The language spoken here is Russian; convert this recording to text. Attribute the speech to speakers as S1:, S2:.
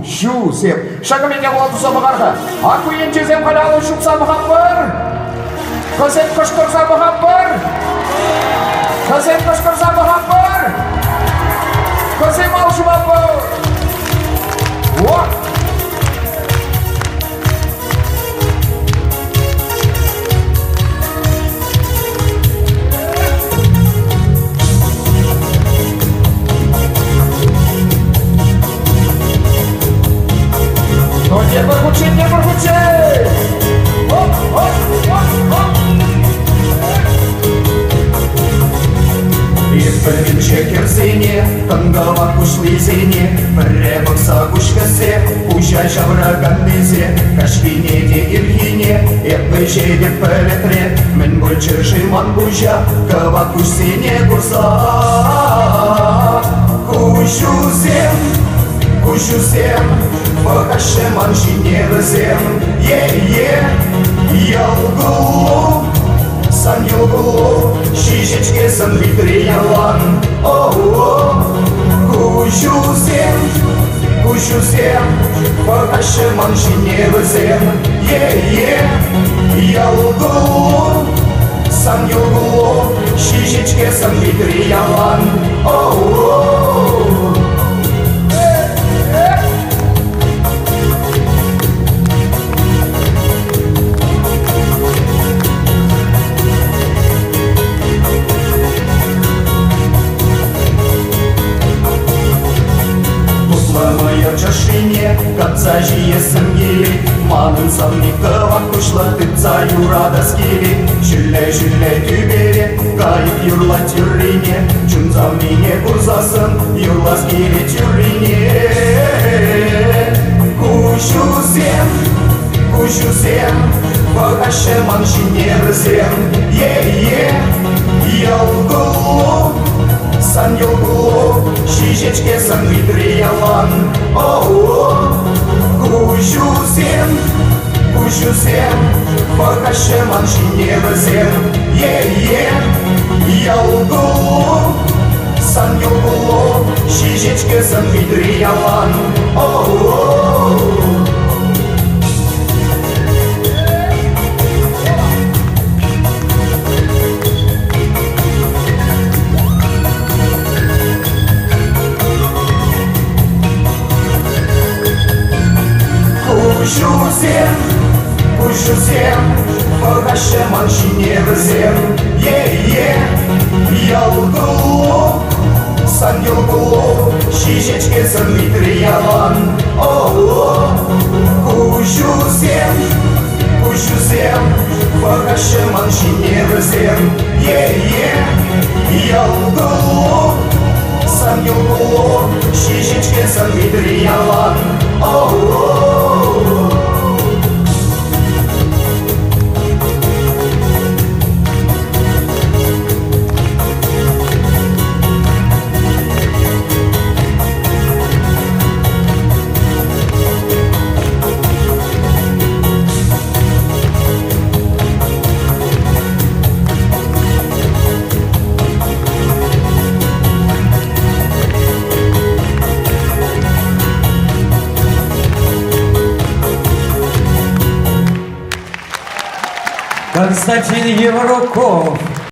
S1: Joseph. Chacun yang waktu sama karena aku yang Joseph pada usyuk sama hamper. Joseph koskor sama hamper. Joseph koskor sama hamper. Joseph mau sama hamper. Wah. Nie porzucie! Hop, hop, hop, hop! Иппелин чекерсене, тангава кушлизене, прямо сагушкасе, ужача враганнизе, кашкине де иргине, эппеже де пелетре, мен больше жиман бужа, кава кушсене курса, кушусем, кушусем. Покаше маншине везем, ялгулу, сан ялгулу, шишечке сан витриялан, кушусем, покаше маншине везем, ялгулу, сан ялгулу, шишечке сан витриялан, Капцажие сангили, манын самникова кушла тыца юрада скили, жүлле түбере, кайып юрла тюррине, чунзамине курзасын, юрла скили тюррине. Кушусем, покаше маншине везем, ялгулу, сан ялгулу, шишечке сан витриялан, кушусем, покаше маншине везем, ялгулу, сан ялгулу, шишечке сан витриялан, Кушусем, покаше маншине везем, ялгулу, сан ялгулу, шишечке сан витриялан, кушусем, покаше маншине везем, ялгулу, сан ялгулу, шишечке сан витриялан,
S2: Константин Евроков.